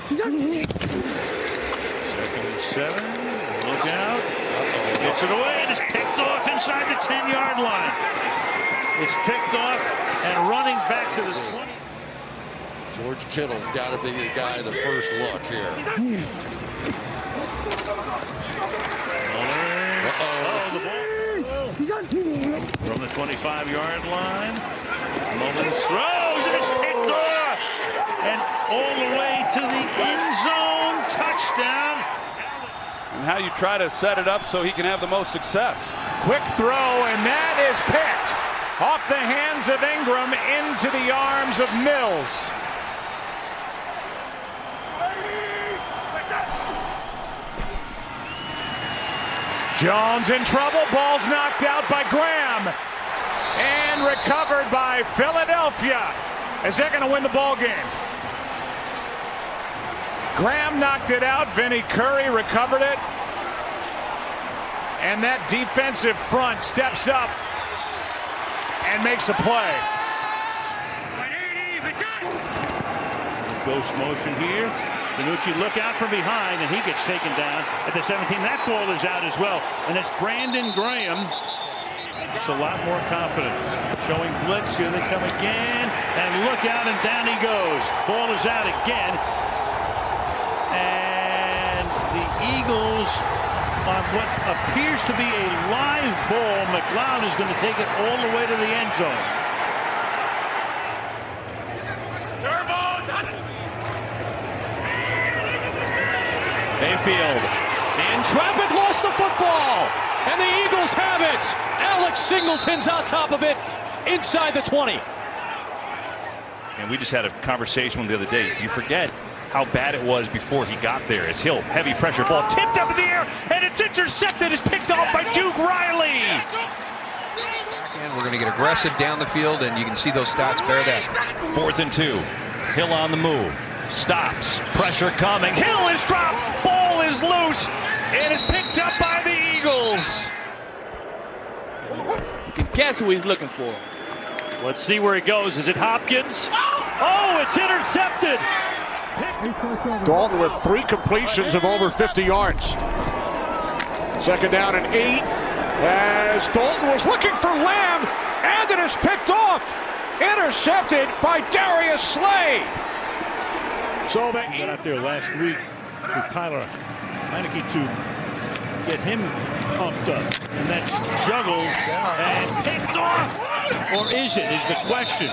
Second and 7. Look out. Gets it away and is picked off inside the 10-yard line. It's picked off and running back to the 20. George Kittle's got to be the guy, the first look here. The ball from the 25-yard line. Mullins throws and it's picked off. And all the way to the end zone. Touchdown. And how you try to set it up so he can have the most success. Quick throw, and that is picked off the hands of Ingram into the arms of Mills. Jones in trouble. Ball's knocked out by Graham. And recovered by Philadelphia as they're going to win the ball game. Graham knocked it out. Vinnie Curry recovered it. And that defensive front steps up and makes a play. Ghost motion here. Danucci look out from behind, and he gets taken down at the 17. That ball is out as well. And it's Brandon Graham. It's a lot more confident. Showing blitz. Here they come again. And look out, and down he goes. Ball is out again. And the Eagles, on what appears to be a live ball, McLeod is going to take it all the way to the end zone. Mayfield in traffic, lost the football, and the Eagles have it. Alex Singleton's on top of it inside the 20. And we just had a conversation the other day. You forget how bad it was before he got there. As Hill, heavy pressure ball tipped up in the air, and it's intercepted. It's picked off by Duke Riley. And we're going to get aggressive down the field, and you can see those stats bear that. 4th and 2. Hill on the move. Stops. Pressure coming. Hill is dropped. Ball is loose. It is picked up by the Eagles. You can guess who he's looking for. Let's see where he goes. Is it Hopkins? Oh, it's intercepted. Dalton with 3 completions of over 50 yards. Second down and 8. As Dalton was looking for Lamb, and it is picked off. Intercepted by Darius Slay. So they got out there last week with Tyler Heineke to get him pumped up. And that's juggled and picked off. Or is it, is the question.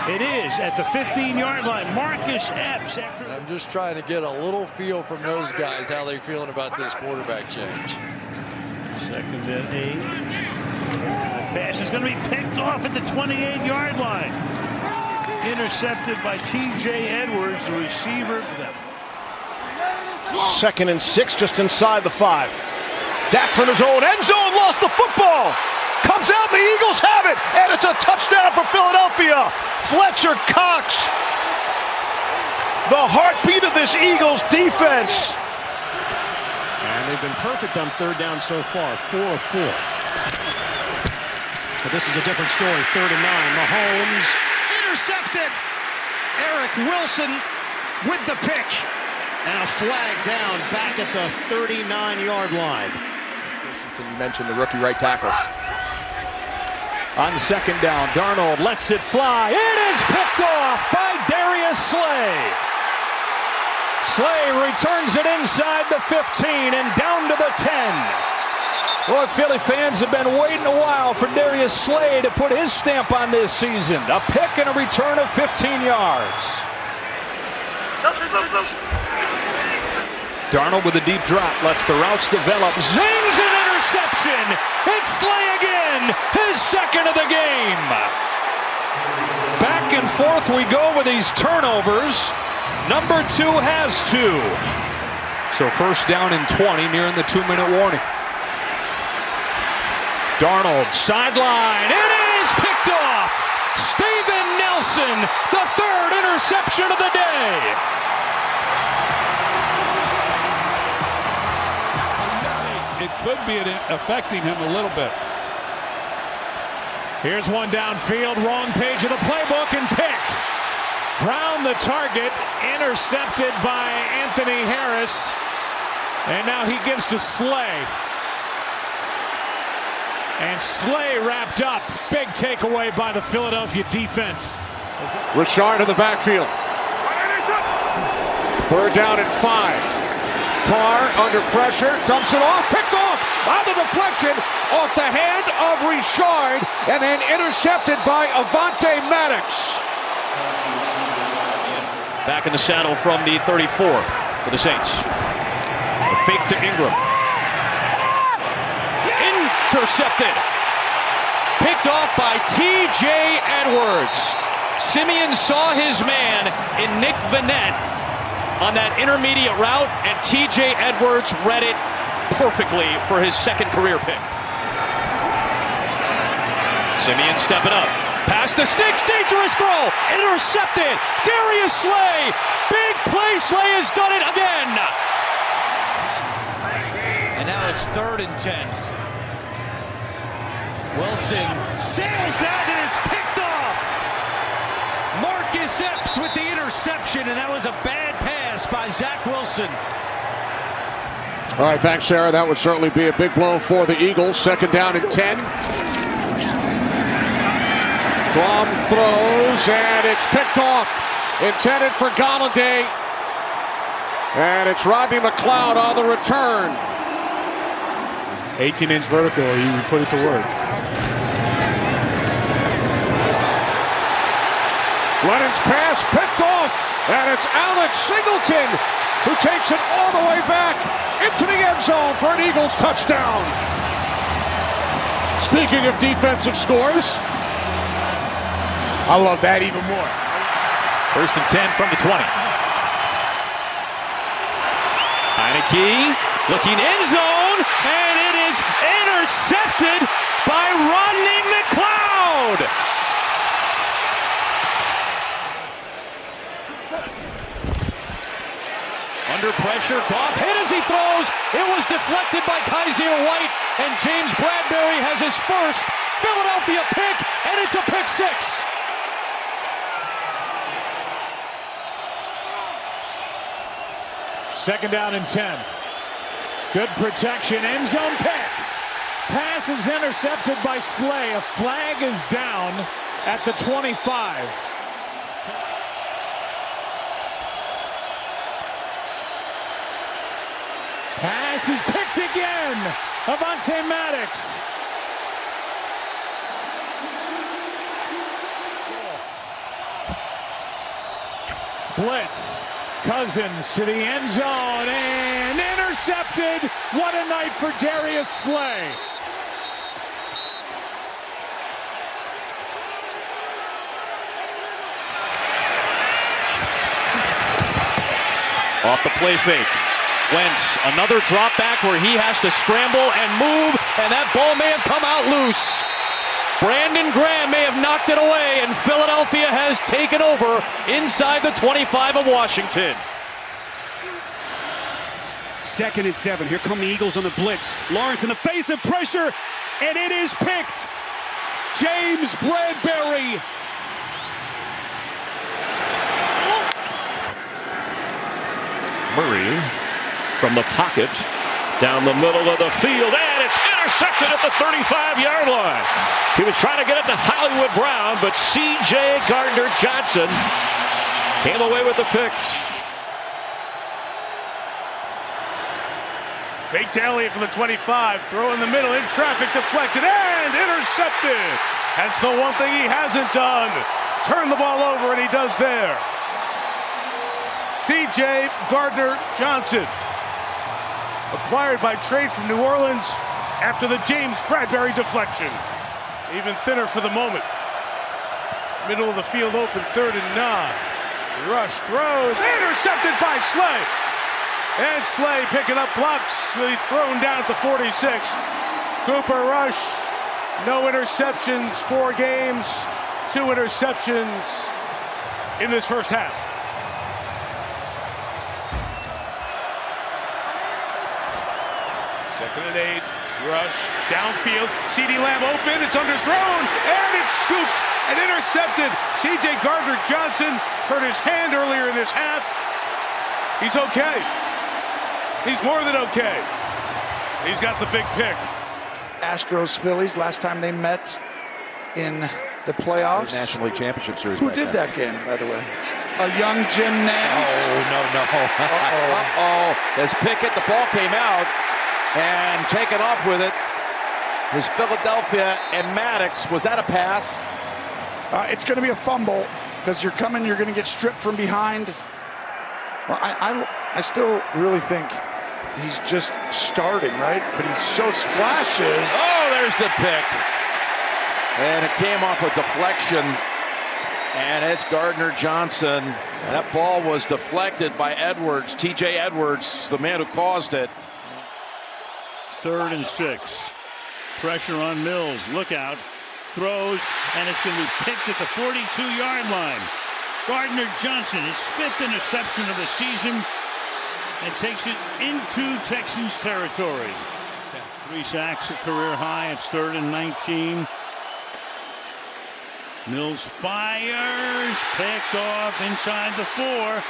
It is at the 15-yard line. Marcus Epps. I'm just trying to get a little feel from those guys, how they feeling about this quarterback change. Second and 8. The pass is going to be picked off at the 28-yard line. Intercepted by T.J. Edwards, the receiver. Second and 6, just inside the 5. Dak from his own end zone, lost the football. Comes out, the Eagles have it, and it's a touchdown for Philadelphia. Fletcher Cox, the heartbeat of this Eagles defense. And they've been perfect on 3rd down so far, 4 of 4. But this is a different story, 3rd and 9. Mahomes intercepted. Eric Wilson with the pick. And a flag down back at the 39-yard line. You mentioned the rookie right tackle. On 2nd down, Darnold lets it fly. It is picked off by Darius Slay. Slay returns it inside the 15 and down to the 10. Boy, Philly fans have been waiting a while for Darius Slay to put his stamp on this season. A pick and a return of 15 yards. Darnold with a deep drop, lets the routes develop. Zings an interception. It's Slay again, his 2nd of the game. Back and forth we go with these turnovers. Number 2 has 2. So 1st down and 20, nearing the 2-minute warning. Darnold, sideline. It is picked off. Steven Nelson, the 3rd interception of the day. It could be affecting him a little bit. Here's one downfield, wrong page of the playbook, and picked. Brown the target intercepted by Anthony Harris. And now he gives to Slay. And Slay wrapped up. Big takeaway by the Philadelphia defense. Richard in the backfield. 3rd down and 5. Carr under pressure, dumps it off, picked off on the deflection off the hand of Richard, and then intercepted by Avonte Maddox. Back in the saddle from the 34 for the Saints. A fake to Ingram. Intercepted. Picked off by T.J. Edwards. Simeon saw his man in Nick Vannett on that intermediate route, and T.J. Edwards read it perfectly for his 2nd career pick. Simeon stepping up. Past the sticks, dangerous throw. Intercepted. Darius Slay. Big play. Slay has done it again. And now it's 3rd and 10. Wilson sails that, and it's picked off. Marcus Epps with the interception, and that was a bad pass by Zach Wilson. All right, thanks, Sarah. That would certainly be a big blow for the Eagles. 2nd down and 10. From throws, and it's picked off. Intended for Galladay. And it's Rodney McLeod on the return. 18-inch vertical, he would put it to work. Lennon's pass picked off, and it's Alex Singleton who takes it all the way back into the end zone for an Eagles touchdown. Speaking of defensive scores, I love that even more. 1st and 10 from the 20. Heineke looking end zone, and it is intercepted by Rodney McLeod. Under pressure, Goff hit as he throws. It was deflected by Kaiser White, and James Bradbury has his first Philadelphia pick, and it's a pick 6. Second down and 10. Good protection, end zone pick. Pass is intercepted by Slay. A flag is down at the 25. Pass is picked again. Avonte Maddox. Blitz. Cousins to the end zone and intercepted. What a night for Darius Slay. Off the play fake. Wentz, another drop back where he has to scramble and move, and that ball may have come out loose. Brandon Graham may have knocked it away, and Philadelphia has taken over inside the 25 of Washington. 2nd and 7. Here come the Eagles on the blitz. Lawrence in the face of pressure, and it is picked. James Bradbury. Murray from the pocket down the middle of the field, and it's intercepted at the 35-yard line. He was trying to get it to Hollywood Brown, but C.J. Gardner-Johnson came away with the pick. Fake to Elliott from the 25, throw in the middle, in traffic, deflected, and intercepted. That's the one thing he hasn't done. Turn the ball over, and he does there. C.J. Gardner-Johnson, acquired by trade from New Orleans after the James Bradbury deflection. Even thinner for the moment. Middle of the field open, 3rd and 9. Rush throws, intercepted by Slay. And Slay picking up blocks, really thrown down at the 46. Cooper Rush, no interceptions, 4 games, 2 interceptions in this first half. Second and 8, Rush, downfield, CeeDee Lamb open, it's underthrown, and it's scooped and intercepted. C.J. Gardner-Johnson hurt his hand earlier in this half. He's okay. He's more than okay. He's got the big pick. Astros Phillies last time they met in the playoffs. The National League Championship Series. Who did that game, by the way? A young Jim Nance. Oh, no. As Pickett, the ball came out and taken off with it. His Philadelphia and Maddox. Was that a pass? It's going to be a fumble because you're going to get stripped from behind. Well, I still really think he's just starting, right? But he shows flashes. Oh, there's the pick. And it came off a deflection. And it's Gardner-Johnson. That ball was deflected by Edwards. T.J. Edwards, the man who caused it. 3rd and 6. Pressure on Mills. Look out. Throws, and it's going to be picked at the 42-yard line. Gardner-Johnson, his 5th interception of the season, and takes it into Texans territory. 3 sacks, a career high. It's 3rd and 19. Mills fires, picked off inside the 4.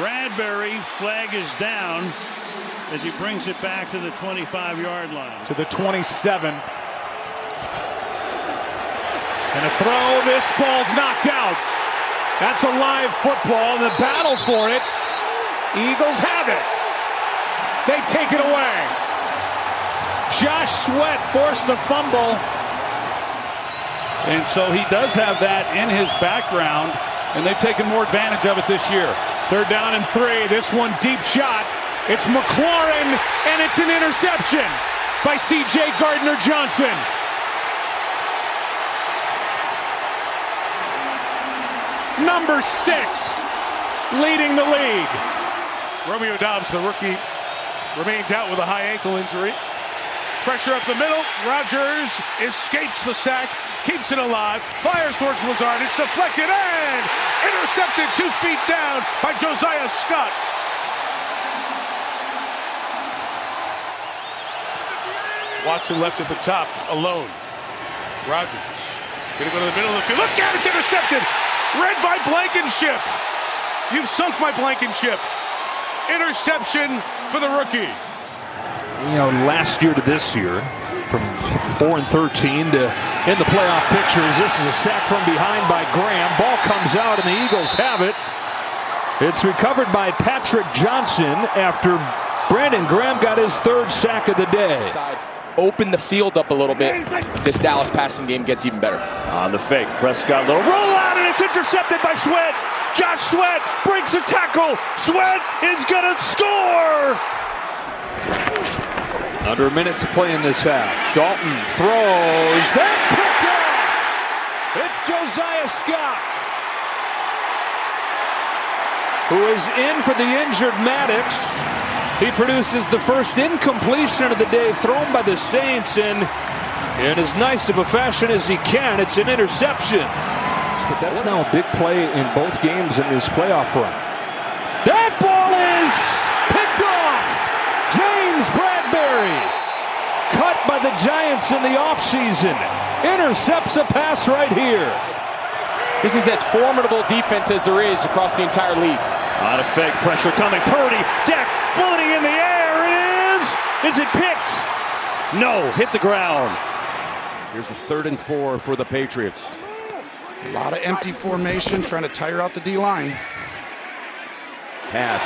Bradbury, flag is down as he brings it back to the 25-yard line. To the 27. And a throw, this ball's knocked out. That's a live football, and the battle for it. Eagles have it. They take it away. Josh Sweat forced the fumble. And so he does have that in his background, and they've taken more advantage of it this year. 3rd down and 3. This one deep shot. It's McLaurin, and it's an interception by C.J. Gardner-Johnson. Number 6, leading the league. Romeo Dobbs, the rookie, remains out with a high ankle injury. Pressure up the middle. Rodgers escapes the sack, keeps it alive, fires towards Lazard. It's deflected and intercepted 2 feet down by Josiah Scott. Watson left at the top alone. Rodgers gonna go to the middle of the field. Look out, it's intercepted. Read by Blankenship. You've sunk my Blankenship. Interception for the rookie. You know, last year to this year, from 4 and 13 to in the playoff pictures, this is a sack from behind by Graham. Ball comes out and the Eagles have it. It's recovered by Patrick Johnson after Brandon Graham got his 3rd sack of the day. Open the field up a little bit. This Dallas passing game gets even better. On the fake, Prescott, little roll out, and it's intercepted by Sweat. Josh Sweat breaks a tackle. Sweat is going to score. Under a minute to play in this half. Dalton throws. That picked off. It's Josiah Scott, who is in for the injured Maddox. He produces the first incompletion of the day thrown by the Saints, and in as nice of a fashion as he can, it's an interception. But that's now a big play in both games in this playoff run. That ball is picked off. James Bradbury, cut by the Giants in the offseason, intercepts a pass right here. This is as formidable defense as there is across the entire league. On a fake, pressure coming. Purdy, Dak floating in the air. It is. Is it picked? No, hit the ground. Here's the 3rd and 4 for the Patriots. A lot of empty formation, trying to tire out the D-line. Pass.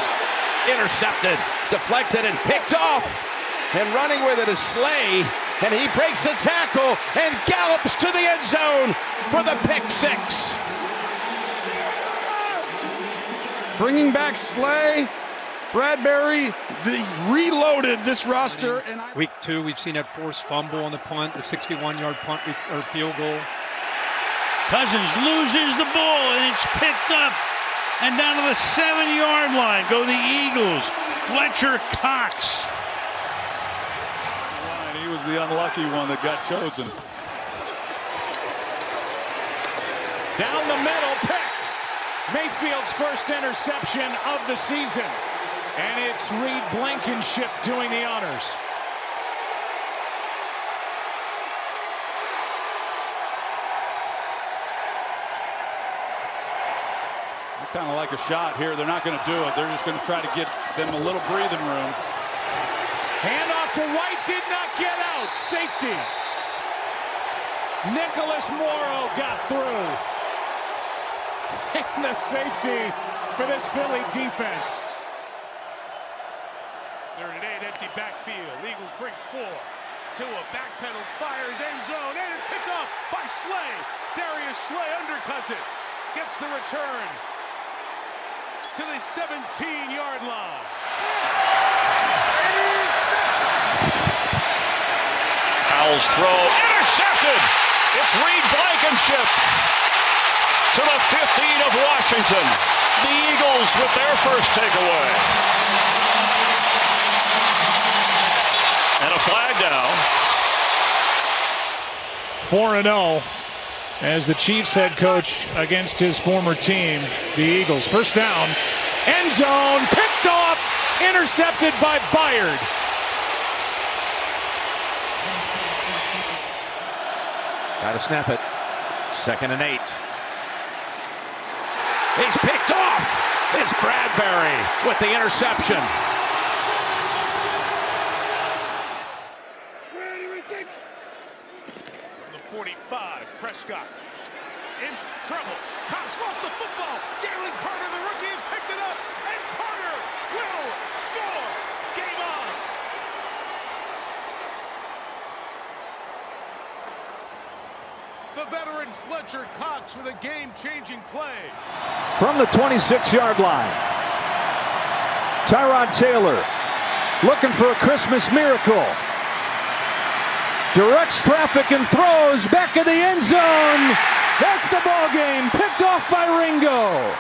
Intercepted, deflected, and picked off. And running with it is Slay. And he breaks the tackle and gallops to the end zone for the pick 6. Bringing back Slay. Bradbury reloaded this roster. And Week 2, we've seen that forced fumble on the punt, the 61-yard punt or field goal. Cousins loses the ball, and it's picked up. And down to the 7-yard line go the Eagles. Fletcher Cox. He was the unlucky one that got chosen. Down the middle, picked. Mayfield's first interception of the season. And it's Reed Blankenship doing the honors. Kind of like a shot here. They're not going to do it. They're just going to try to get them a little breathing room. Handoff to White, did not get out. Safety. Nicholas Morrow got through. And the safety for this Philly defense. They're in an 8 empty backfield. Eagles bring 4. Tua backpedals, fires, end zone, and it's picked off by Slay. Darius Slay undercuts it. Gets the return to the 17-yard line. Powell's throw intercepted. It's Reed Blankenship to the 15 of Washington. The Eagles with their first takeaway. And a flag down. 4-0 as the Chiefs head coach against his former team, the Eagles. First down, end zone, picked off, intercepted by Byard. Got to snap it. 2nd and 8. He's picked off. It's Bradbury with the interception. The 45, Prescott in trouble. Cox lost the football. Jalen Carter, the rookie, has picked it up, and Carter will score. Game on. The veteran Fletcher Cox with a game-changing play. From the 26-yard line, Tyrod Taylor looking for a Christmas miracle. Directs traffic and throws back of the end zone. That's the ball game. Picked off by Ringo.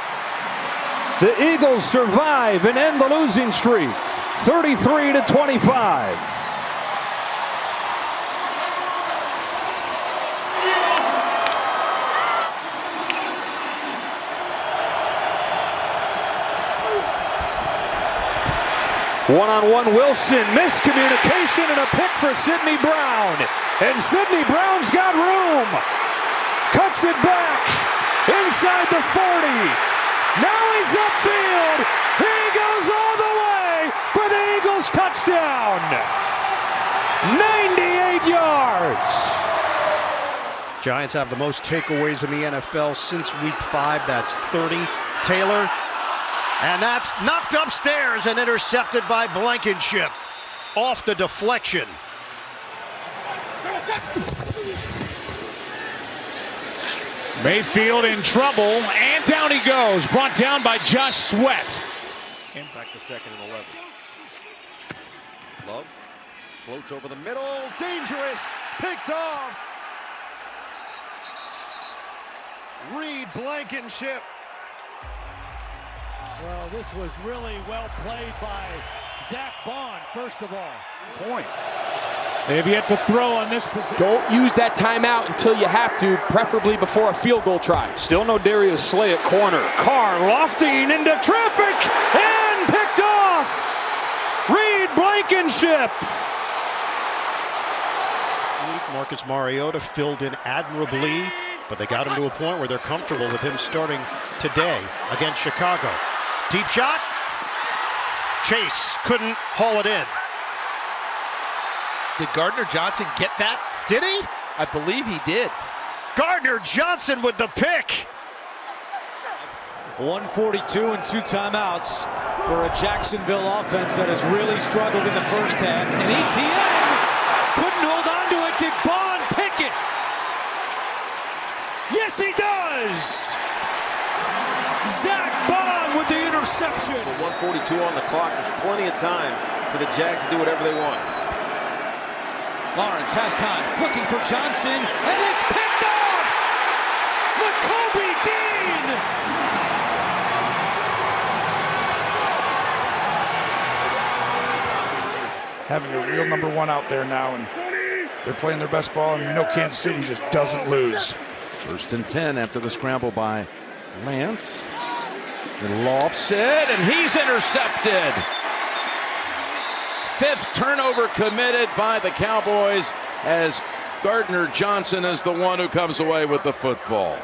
The Eagles survive and end the losing streak. 33-25. One-on-one Wilson, miscommunication and a pick for Sidney Brown. And Sidney Brown's got room. Cuts it back inside the 40. Now he's upfield. He goes all the way for the Eagles touchdown. 98 yards. Giants have the most takeaways in the NFL since week 5. That's 30. Taylor. And that's knocked upstairs and intercepted by Blankenship. Off the deflection. Mayfield in trouble, and down he goes. Brought down by Josh Sweat. Back to 2nd and 11. Love floats over the middle. Dangerous. Picked off. Reed Blankenship. Well, this was really well played by Zach Bond, first of all. Point. They have yet to throw on this position. Don't use that timeout until you have to, preferably before a field goal try. Still no Darius Slay at corner. Carr lofting into traffic and picked off. Reed Blankenship. Marcus Mariota filled in admirably, but they got him to a point where they're comfortable with him starting today against Chicago. Deep shot. Chase couldn't haul it in. Did Gardner Johnson get that? Did he? I believe he did. Gardner Johnson with the pick. 142 and 2 timeouts for a Jacksonville offense that has really struggled in the first half. And ETN couldn't hold on to it. Did Bond pick it? Yes, he does. Zach Bond with the interception. So 142 on the clock. There's plenty of time for the Jags to do whatever they want. Lawrence has time, looking for Johnson, and it's picked off! Jacoby Dean! Having a real number 1 out there now, and they're playing their best ball, and you know Kansas City just doesn't lose. 1st and 10 after the scramble by Lance. The lofts it, and he's intercepted. 5th turnover committed by the Cowboys as Gardner Johnson is the one who comes away with the football.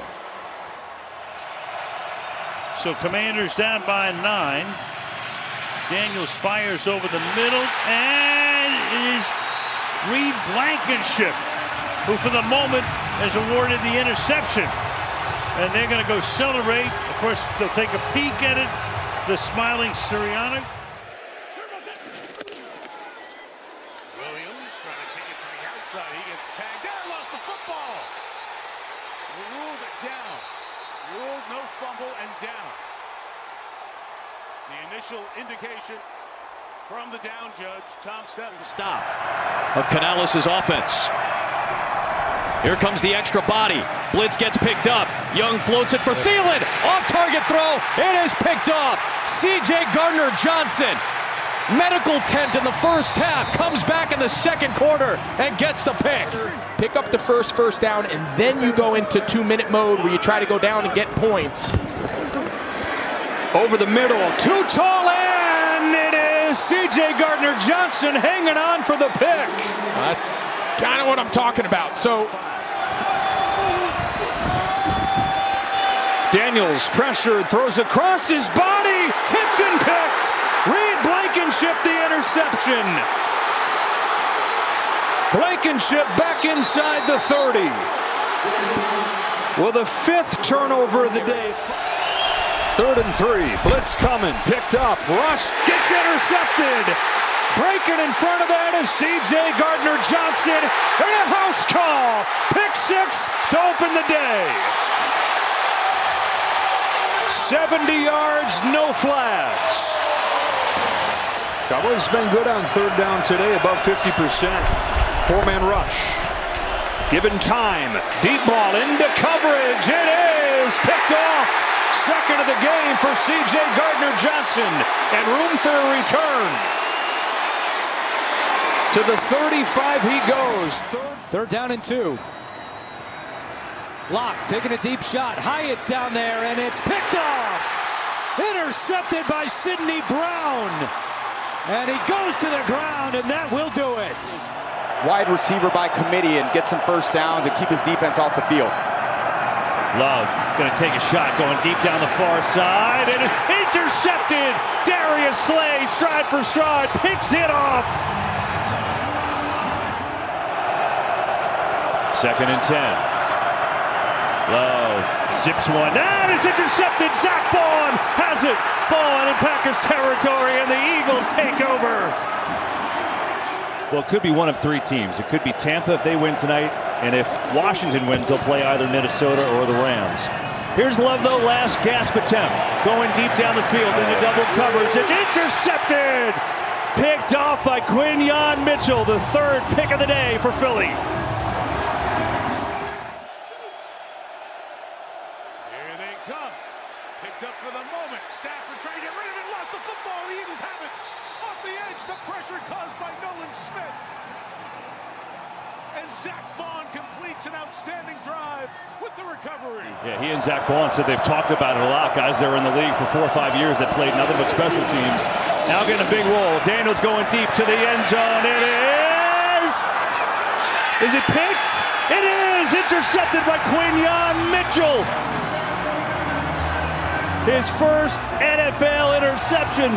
So Commanders down by 9. Daniels fires over the middle, and it is Reed Blankenship, who for the moment has awarded the interception. And they're going to go celebrate. Of course, they'll take a peek at it. The smiling Sirianni. Williams trying to take it to the outside. He gets tagged down, lost the football. Ruled it down. Ruled no fumble and down. The initial indication from the down judge, Tom Stebbins. Stop of Canales' offense. Here comes the extra body. Blitz gets picked up. Young floats it for Thielen. Off-target throw. It is picked off. C.J. Gardner-Johnson. Medical tent in the first half. Comes back in the second quarter and gets the pick. Pick up the first down, and then you go into 2-minute mode where you try to go down and get points. Over the middle. Too tall, and it is C.J. Gardner-Johnson hanging on for the pick. That's kind of what I'm talking about. So Daniels pressured, throws across his body, tipped and picked. Reed Blankenship the interception. Blankenship back inside the 30. Well, the 5th turnover of the day. 3rd and 3. Blitz coming, picked up, rushed, gets intercepted. Breaking in front of that is C.J. Gardner-Johnson. And a house call. Pick 6 to open the day. 70 yards, no flags. Cowboys been good on 3rd down today, above 50%. 4-man rush. Given time. Deep ball into coverage. It is picked off. 2nd of the game for C.J. Gardner-Johnson. And room for a return. To the 35 he goes. 3rd down and 2. Locke taking a deep shot. Hyatt's down there, and it's picked off. Intercepted by Sidney Brown. And he goes to the ground, and that will do it. wide receiver by committee and get some first downs and keep his defense off the field. Love going to take a shot, going deep down the far side, and intercepted. Darius Slay, stride for stride, picks it off. 2nd and 10. Love zips one. That is intercepted. Zach Bond has it. Ball in Packers territory, and the Eagles take over. Well, it could be one of 3 teams. It could be Tampa if they win tonight, and if Washington wins, they'll play either Minnesota or the Rams. Here's Love, though, last gasp attempt. Going deep down the field into double coverage. It's intercepted! Picked off by Quinyon Mitchell, the 3rd pick of the day for Philly. Here they come. Picked up for the moment. Stafford trying to get rid of it. Lost the football. The Eagles have it. Off the edge. The pressure caused by Nolan Smith. And Zach Bond completes an outstanding drive with the recovery. Yeah, he and Zach Bond said they've talked about it a lot. Guys that were in the league for 4 or 5 years that played nothing but special teams. Now getting a big roll. Daniels going deep to the end zone. It is. Is it picked? It is. Intercepted by Quinyon Mitchell. His first NFL interception.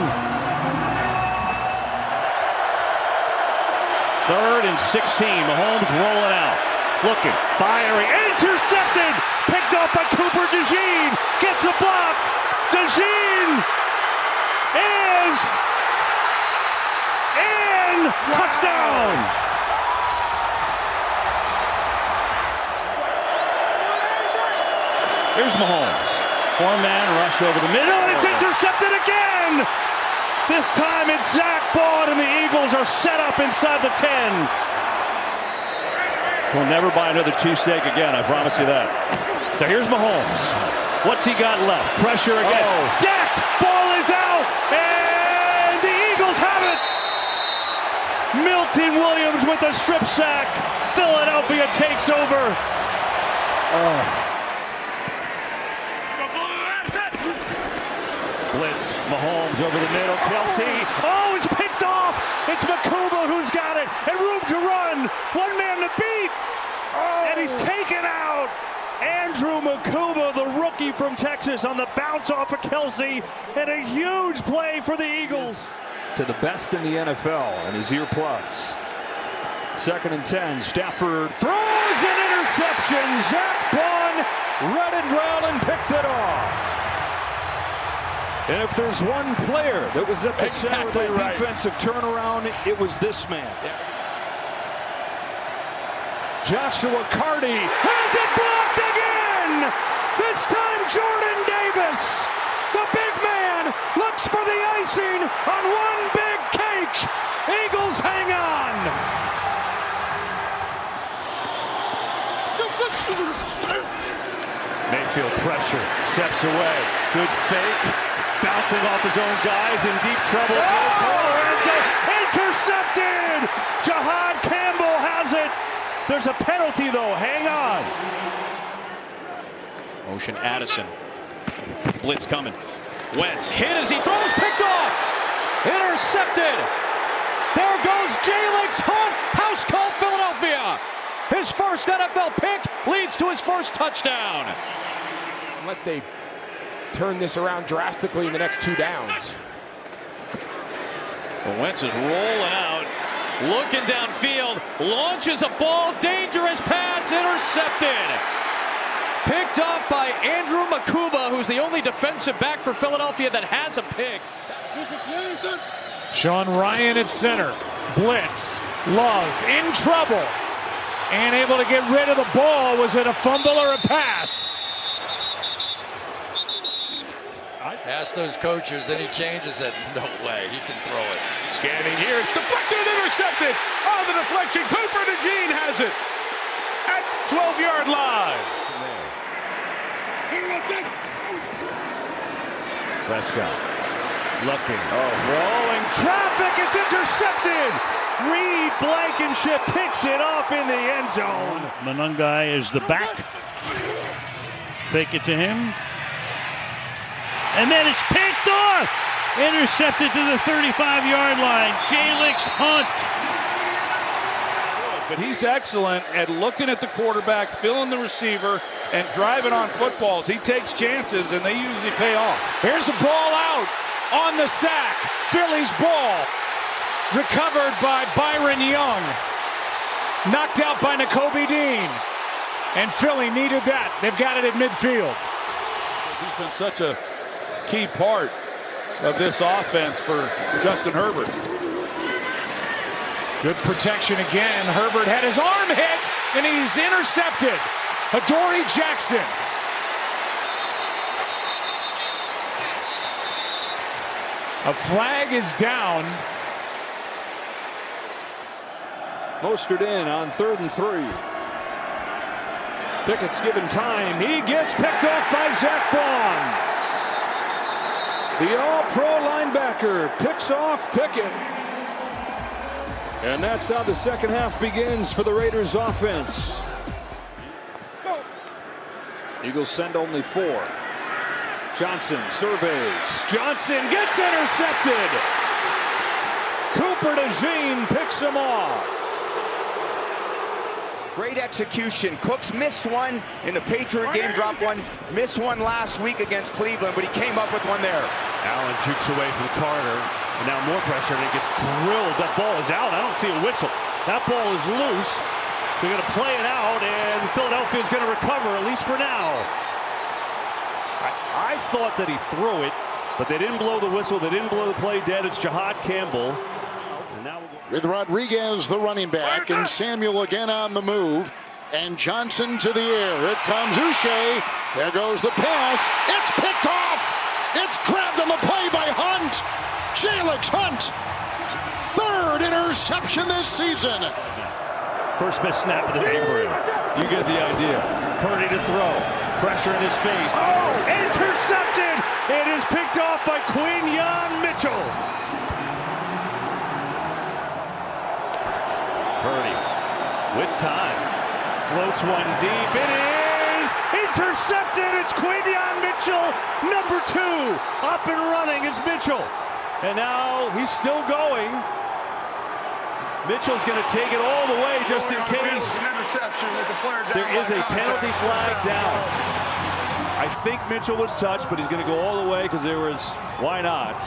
3rd and 16. Mahomes rolling out. Looking, firing, intercepted! Picked up by Cooper DeJean. Gets a block. DeJean is in. Touchdown! Here's Mahomes. 4-man rush over the middle, and it's intercepted again! This time it's Zach Bond, and the Eagles are set up inside the 10. We'll never buy another cheesesteak again, I promise you that. So here's Mahomes. What's he got left? Pressure again. Decked! Ball is out! And the Eagles have it! Milton Williams with a strip sack. Philadelphia takes over. Blitz, Mahomes over the middle, Kelsey. Oh, it's picked off. It's Makuba who's got it. And room to run. 1 man to beat. And he's taken out. Andrew Makuba, the rookie from Texas, on the bounce off of Kelsey, and a huge play for the Eagles. To the best in the NFL in his year plus. 2nd and 10. Stafford throws an interception. Zach Bond read it well and picked it off. And if there's one player that was at the center of the defensive turnaround, it was this man. Joshua Carty has it blocked again. This time Jordan Davis, the big man, looks for the icing on one big cake. Eagles hang on. Mayfield pressure, steps away, good fake, bouncing off his own guys, in deep trouble. Intercepted! Jahad Campbell has it. There's a penalty though, hang on. Motion Addison. Blitz coming. Wentz hit as he throws, picked off. Intercepted. There goes Jalix Hunt. House call Philadelphia. His first NFL pick leads to his first touchdown. Unless they turn this around drastically in the next 2 downs. So Wentz is rolling out, looking downfield, launches a ball, dangerous pass, intercepted. Picked off by Andrew Makuba, who's the only defensive back for Philadelphia that has a pick. Sean Ryan at center. Blitz. Love in trouble. And able to get rid of the ball. Was it a fumble or a pass? Ask those coaches, and he changes it. No way, he can throw it. Scanning here, it's deflected and intercepted. Oh, the deflection. Cooper DeJean has it at 12-yard line. Prescott looking. Rolling traffic. It's intercepted. Reed Blankenship picks it off in the end zone. Monungai is the back. Fake it to him. And then it's picked off. Intercepted to the 35-yard line. Jalix Hunt. But he's excellent at looking at the quarterback, filling the receiver, and driving on footballs. He takes chances, and they usually pay off. Here's the ball out on the sack. Philly's ball. Recovered by Byron Young. Knocked out by Nakobe Dean. And Philly needed that. They've got it at midfield. He's been such a key part of this offense for Justin Herbert. Good protection again. Herbert had his arm hit, and he's intercepted. Adoree Jackson. A flag is down. Mostert in on 3rd and 3. Pickett's given time. He gets picked off by Zach Bond. The all-pro linebacker picks off Pickett. And that's how the second half begins for the Raiders offense. Eagles send only 4. Johnson surveys. Johnson gets intercepted. Cooper DeJean picks him off. Great execution. Cooks missed one in the Patriot game, dropped one, missed one last week against Cleveland, but he came up with one there. Allen toots away from Carter, and now more pressure, and it gets drilled. That ball is out. I don't see a whistle. That ball is loose. They're going to play it out, and Philadelphia is going to recover, at least for now. I thought that he threw it, but they didn't blow the whistle. They didn't blow the play dead. It's Jahad Campbell. With Rodriguez, the running back, and Samuel again on the move. And Johnson to the air. It comes Uche. There goes the pass. It's picked off. It's grabbed on the play by Hunt. Jalix Hunt. 3rd interception this season. First best snap of the day for him. You get the idea. Purdy to throw. Pressure in his face. Oh, intercepted. It is picked off by Quinyon Mitchell. Purdy with time. Floats one deep. It is intercepted. It's Quinyon Mitchell, number 2. Up and running is Mitchell. And now he's still going. Mitchell's going to take it all the way just in case. There is a penalty flag down. I think Mitchell was touched, but he's going to go all the way because there was, why not?